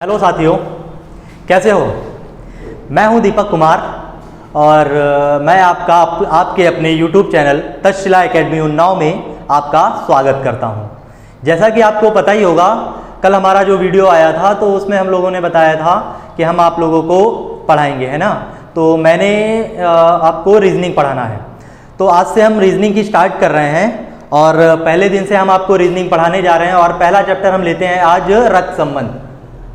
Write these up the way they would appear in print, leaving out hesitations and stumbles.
Hello साथियों, कैसे हो। मैं हूं दीपक कुमार और मैं आपके अपने YouTube channel Takshashila academy Unnao में आपका स्वागत करता हूं। जैसा कि आपको पता ही होगा, कल हमारा जो वीडियो आया था तो उसमें हम लोगों ने बताया था कि हम आप लोगों को पढ़ाएंगे, है ना। तो मैंने आपको रीजनिंग पढ़ाना है, तो आज से हम रीजनिंग की स्टार्ट कर रहे हैं और पहले दिन से हम आपको रीजनिंग पढ़ाने जा रहे हैं। और पहला चैप्टर हम लेते हैं आज रक्त संबंध,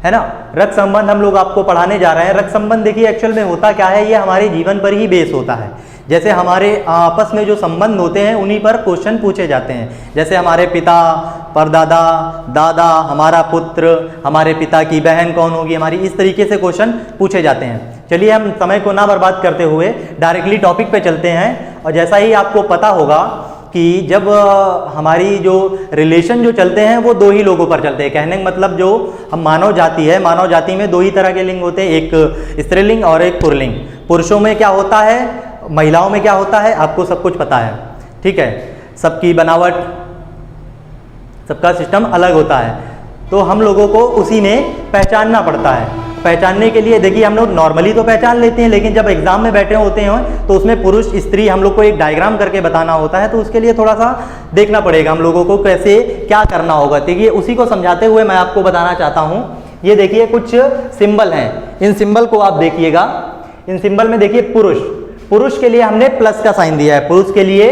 है ना। रक्त संबंध हम लोग आपको पढ़ाने जा रहे हैं। रक्त संबंध देखिए एक्चुअल में होता क्या है, ये हमारे जीवन पर ही बेस होता है। जैसे हमारे आपस में जो संबंध होते हैं उन्हीं पर क्वेश्चन पूछे जाते हैं। जैसे हमारे पिता, परदादा, दादा, हमारा पुत्र, हमारे पिता की बहन कौन होगी हमारी, इस तरीके से क्वेश्चन पूछे जाते हैं। चलिए हम समय को ना बर्बाद करते हुए डायरेक्टली टॉपिक पे चलते हैं। और जैसा ही आपको पता होगा कि जब हमारी जो रिलेशन जो चलते हैं वो दो ही लोगों पर चलते हैं। कहने का मतलब जो हम मानव जाति है, मानव जाति में दो ही तरह के लिंग होते हैं, एक स्त्रीलिंग और एक पुल्लिंग। पुरुषों में क्या होता है, महिलाओं में क्या होता है, आपको सब कुछ पता है, ठीक है। सबकी बनावट, सबका सिस्टम अलग होता है, तो हम लोगों को उसी में पहचानना पड़ता है। पहचानने के लिए देखिए हम लोग नॉर्मली तो पहचान लेते हैं, लेकिन जब एग्जाम में बैठे होते हैं तो उसमें पुरुष स्त्री हम लोग को एक डायग्राम करके बताना होता है, तो उसके लिए थोड़ा सा देखना पड़ेगा हम लोगों को कैसे क्या करना होगा। देखिए उसी को समझाते हुए मैं आपको बताना चाहता हूँ। ये देखिए कुछ सिंबल हैं, इन सिंबल को आप देखिएगा। इन सिंबल में देखिए पुरुष, पुरुष के लिए हमने प्लस का साइन दिया है, पुरुष के लिए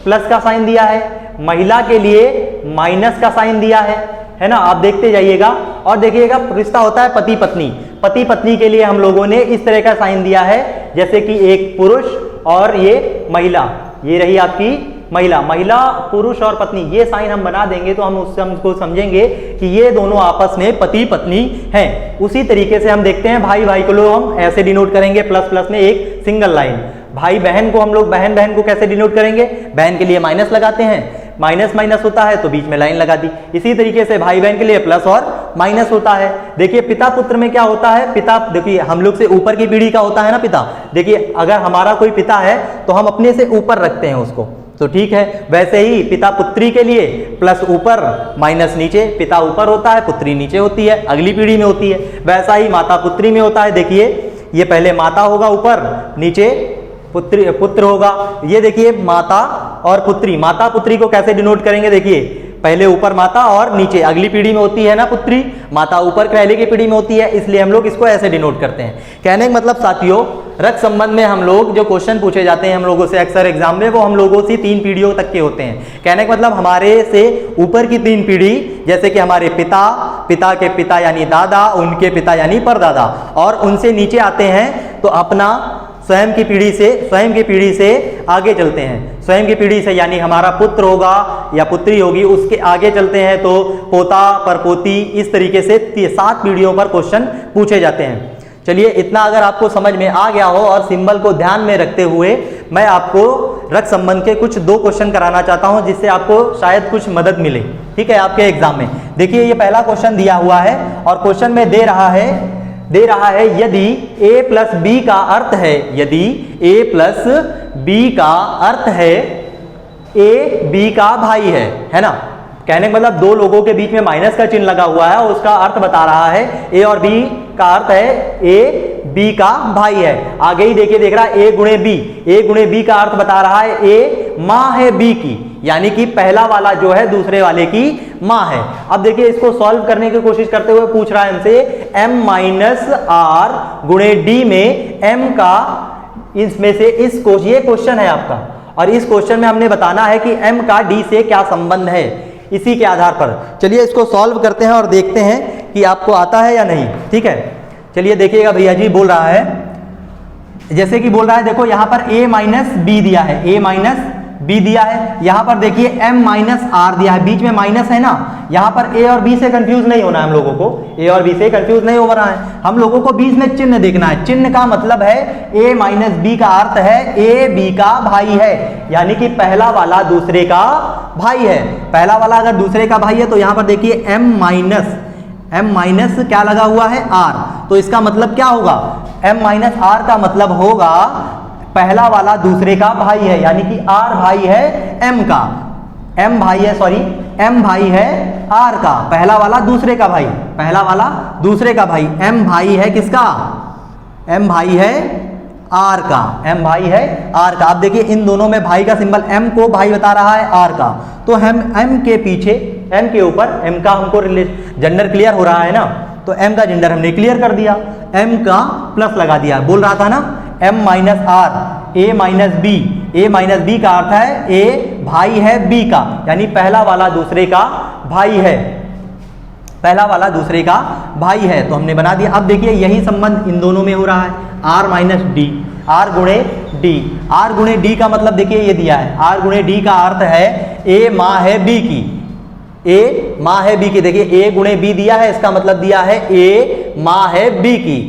प्लस का साइन दिया है। महिला के लिए माइनस का साइन दिया है ना। आप देखते जाइएगा और देखिएगा रिश्ता होता है पति पत्नी, पति पत्नी के लिए हम लोगों ने इस तरह का साइन दिया है, जैसे कि एक पुरुष और ये महिला, ये रही आपकी महिला, महिला पुरुष और पत्नी, ये साइन हम बना देंगे तो हम उससे हमको समझेंगे कि ये दोनों आपस में पति पत्नी हैं। उसी तरीके से हम देखते हैं भाई भाई को लोग हम ऐसे डिनोट करेंगे, प्लस प्लस में एक सिंगल लाइन। भाई बहन को हम लोग बहन बहन को कैसे डिनोट करेंगे, बहन के लिए माइनस लगाते हैं, माइनस माइनस होता है तो बीच में लाइन लगा दी। इसी तरीके से भाई बहन के लिए प्लस और माइनस होता है। देखिए पिता पुत्र में क्या होता है, पिता देखिए हम लोग से ऊपर की पीढ़ी का होता है ना पिता। देखिए अगर हमारा कोई पिता है तो हम अपने से ऊपर रखते हैं उसको, तो ठीक है। वैसे ही पिता पुत्री के लिए प्लस ऊपर माइनस नीचे, पिता ऊपर होता है पुत्री नीचे होती है, अगली पीढ़ी में होती है। वैसा ही माता पुत्री में होता है। देखिए ये पहले माता होगा ऊपर, नीचे पुत्र होगा। ये देखिए माता और पुत्री, माता पुत्री को कैसे डिनोट करेंगे, देखिए पहले ऊपर माता और नीचे अगली पीढ़ी में होती है ना पुत्री, माता ऊपर पहले की पीढ़ी में होती है, इसलिए हम लोग इसको ऐसे डिनोट करते हैं। कहने का मतलब साथियों, रक्त संबंध में हम लोग जो क्वेश्चन पूछे जाते हैं हम लोगों से अक्सर एग्जाम में, वो हम लोगों से 3 पीढ़ियों तक के होते हैं। कहने का मतलब हमारे से ऊपर की 3 पीढ़ी, जैसे कि हमारे पिता, पिता के पिता यानी दादा, उनके पिता यानी परदादा, और उनसे नीचे आते हैं तो अपना स्वयं की पीढ़ी से आगे चलते हैं। स्वयं की पीढ़ी से यानी हमारा पुत्र होगा या पुत्री होगी, उसके आगे चलते हैं तो पोता परपोती, इस तरीके से 7 पीढ़ियों पर क्वेश्चन पूछे जाते हैं। चलिए इतना अगर आपको समझ में आ गया हो और सिंबल को ध्यान में रखते हुए मैं आपको रक्त संबंध के कुछ 2 क्वेश्चन कराना चाहता हूं, जिससे आपको शायद कुछ मदद मिले, ठीक है, आपके एग्जाम में। देखिए ये पहला क्वेश्चन दिया हुआ है और क्वेश्चन में दे रहा है यदि a प्लस b का अर्थ है, यदि a प्लस b का अर्थ है a b का भाई है ना। कहने का मतलब 2 लोगों के बीच में माइनस का चिन्ह लगा हुआ है, उसका अर्थ बता रहा है a और b का अर्थ है a b का भाई है। आगे ही देखिए देख रहा है a गुणे b का अर्थ बता रहा है a माँ है b की, यानी कि पहला वाला जो है दूसरे वाले की माँ है। अब देखिए इसको सॉल्व करने की कोशिश करते हुए पूछ रहा है हमसे m माइनस आर गुणे d में m का, इसमें से ये क्वेश्चन है आपका, और इस क्वेश्चन में हमने बताना है कि m का d से क्या संबंध है। इसी के आधार पर चलिए इसको सॉल्व करते हैं और देखते हैं कि आपको आता है या नहीं, ठीक है। चलिए देखिएगा भैया जी बोल रहा है, जैसे कि बोल रहा है, देखो यहाँ पर a माइनस बी दिया है, a माइनस बी दिया है, यहाँ पर देखिए m माइनस आर दिया है, बीच में माइनस है ना। यहाँ पर a और b से कंफ्यूज नहीं होना है हम लोगों को, a और b से कंफ्यूज नहीं हो रहा है, हम लोगों को बीच में चिन्ह देखना है। चिन्ह का मतलब है a माइनस बी का अर्थ है a b का भाई है, यानी कि पहला वाला दूसरे का भाई है। पहला वाला अगर दूसरे का भाई है तो यहाँ पर देखिए m माइनस क्या लगा हुआ है r, तो इसका मतलब क्या होगा, m माइनस आर का मतलब होगा पहला वाला दूसरे का भाई है, यानी कि r भाई है m का, m भाई है आर का, पहला वाला दूसरे का भाई, पहला वाला दूसरे का भाई। एम भाई है किसका, एम भाई है आर का, एम भाई है आर का। अब देखिए इन दोनों में भाई का सिंबल, एम को भाई बता रहा है आर का, तो हम एम के पीछे, एम के ऊपर, एम का हमको जेंडर क्लियर हो रहा है ना, तो एम का जेंडर हमने क्लियर कर दिया, एम का प्लस लगा दिया। बोल रहा था ना M minus R, A minus B, A minus B का अर्थ है ए भाई है बी का, यानी पहला वाला दूसरे का भाई है, पहला वाला दूसरे का भाई है, तो हमने बना दिया। अब देखिए यही संबंध इन दोनों में हो रहा है, आर माइनस डी, आर गुणे डी, आर गुणे डी का मतलब देखिए ये दिया है, आर गुणे डी का अर्थ है ए माँ है बी की, ए माँ है बी की। देखिए ए गुणे बी दिया है, इसका मतलब दिया है ए माँ है बी की,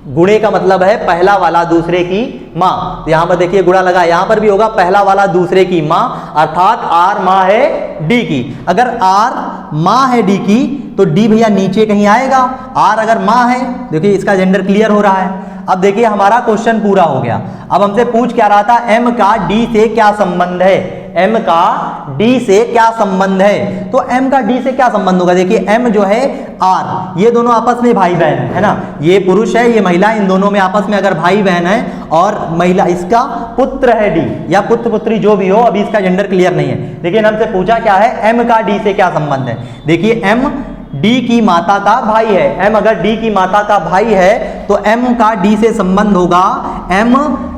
गुणे का मतलब है पहला वाला दूसरे की माँ, तो यहां पर देखिए गुणा लगा, यहां पर भी होगा पहला वाला दूसरे की माँ, अर्थात आर माँ है डी की। अगर आर माँ है डी की तो डी भैया नीचे कहीं आएगा, आर अगर माँ है, देखिए इसका जेंडर क्लियर हो रहा है। अब देखिए हमारा क्वेश्चन पूरा हो गया। अब हमसे पूछ क्या रहा था, एम का डी से क्या संबंध है, एम का डी से क्या संबंध है, तो एम का डी से क्या संबंध होगा। देखिए एम जो है आर, ये दोनों आपस में भाई बहन है ना, ये पुरुष है ये महिला, इन दोनों में आपस में अगर भाई बहन है और महिला इसका पुत्र है डी, या पुत्र पुत्री जो भी हो, अभी इसका जेंडर क्लियर नहीं है। लेकिन हमसे पूछा क्या है, एम का डी से क्या संबंध है। देखिए एम डी की माता का भाई है, एम अगर डी की माता का भाई है तो एम का डी से संबंध होगा, एम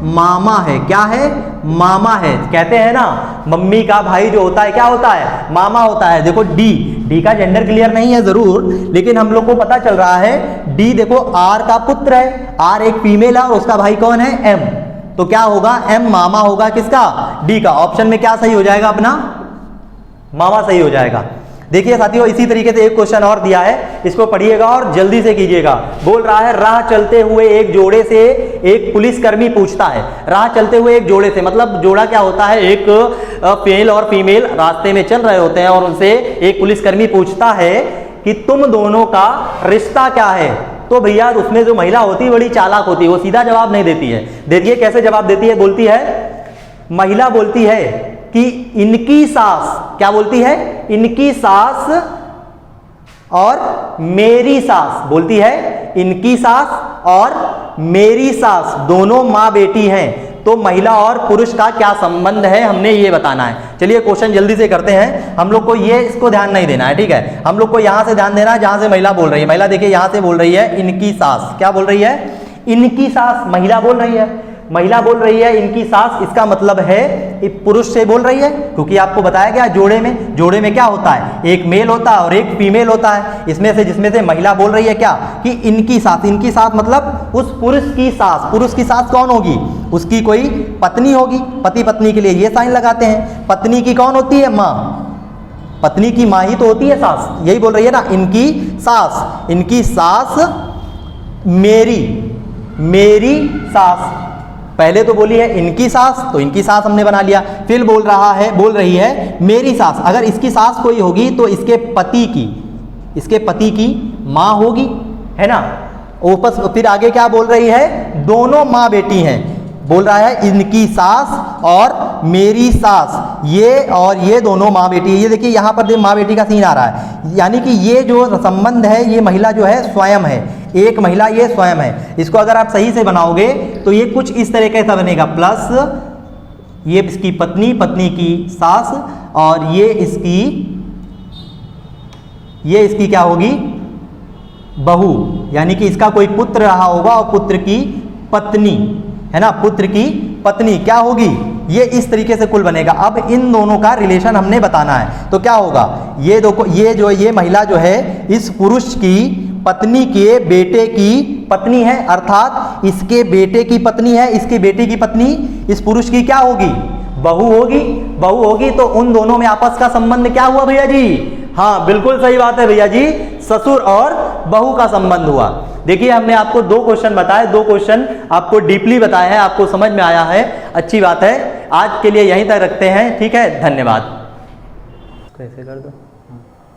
मामा है, क्या है, मामा है। कहते हैं ना मम्मी का भाई जो होता है क्या होता है, मामा होता है। देखो डी, डी का जेंडर क्लियर नहीं है जरूर, लेकिन हम लोग को पता चल रहा है डी देखो आर का पुत्र है, आर एक फीमेल है और उसका भाई कौन है, एम, तो क्या होगा, एम मामा होगा किसका, डी का। ऑप्शन में क्या सही हो जाएगा अपना, मामा सही हो जाएगा। देखिए साथियों इसी तरीके से एक क्वेश्चन और दिया है, इसको पढ़िएगा और जल्दी से कीजिएगा। बोल रहा है राह चलते हुए एक जोड़े से एक पुलिसकर्मी पूछता है, राह चलते हुए एक जोड़े से मतलब जोड़ा क्या होता है, एक मेल और फीमेल रास्ते में चल रहे होते हैं और उनसे एक पुलिसकर्मी पूछता है कि तुम दोनों का रिश्ता क्या है। तो भैया उसमें जो महिला होती है बड़ी चालाक होती है, वो सीधा जवाब नहीं देती है। देखिए कैसे जवाब देती है, बोलती है, महिला बोलती है कि इनकी सास, क्या बोलती है, इनकी सास और मेरी सास, बोलती है इनकी सास और मेरी सास दोनों माँ बेटी हैं, तो महिला और पुरुष का क्या संबंध है, हमने ये बताना है। चलिए क्वेश्चन जल्दी से करते हैं। हम लोग को ये इसको ध्यान नहीं देना है, ठीक है, हम लोग को यहां से ध्यान देना है जहां से महिला बोल रही है। महिला देखिए यहां से बोल रही है इनकी सास, क्या बोल रही है, इनकी सास, महिला बोल रही है, महिला बोल रही है इनकी सास, इसका मतलब है पुरुष से बोल रही है, क्योंकि आपको बताया गया जोड़े में क्या होता है, एक मेल होता है और एक फीमेल होता है। इसमें से जिसमें से महिला बोल रही है क्या कि इनकी सास, इनकी सास मतलब उस पुरुष की सास। पुरुष की सास कौन होगी, उसकी कोई पत्नी होगी, पति पत्नी के लिए ये साइन लगाते हैं। पत्नी की कौन होती है, माँ, पत्नी की माँ ही तो होती है सास, यही बोल रही है ना, इनकी सास, इनकी सास मेरी सास। पहले तो बोली है इनकी सास, तो इनकी सास हमने बना लिया, फिर बोल रही है मेरी सास। अगर इसकी सास कोई होगी तो इसके पति की माँ होगी, है ना। वापस फिर आगे क्या बोल रही है, दोनों माँ बेटी हैं, बोल रहा है इनकी सास और मेरी सास, ये और ये दोनों माँ बेटी है। ये देखिए यहाँ पर माँ बेटी का सीन आ रहा है, यानी कि ये जो संबंध है ये महिला जो है स्वयं है, एक महिला ये स्वयं है। इसको अगर आप सही से बनाओगे तो ये कुछ इस तरीके से बनेगा, प्लस ये इसकी पत्नी, पत्नी की सास, और ये इसकी क्या होगी, बहू, यानी कि इसका कोई पुत्र रहा होगा और पुत्र की पत्नी, है ना, पुत्र की पत्नी क्या होगी, ये इस तरीके से कुल बनेगा। अब इन दोनों का रिलेशन हमने बताना है, तो क्या होगा, ये देखो ये महिला जो है इस पुरुष की पत्नी के बेटे की पत्नी है, अर्थात इसके बेटे की पत्नी है, इसके बेटे की पत्नी इस पुरुष की क्या होगी, बहू होगी। तो उन दोनों में आपस का संबंध क्या हुआ भैया जी, हाँ बिल्कुल सही बात है भैया जी, ससुर और बहू का संबंध हुआ। देखिए हमने आपको 2 क्वेश्चन बताए, 2 क्वेश्चन आपको डीपली बताए हैं, आपको समझ में आया है, अच्छी बात है। आज के लिए यहीं तक रखते हैं, ठीक है, धन्यवाद। कैसे कर दो।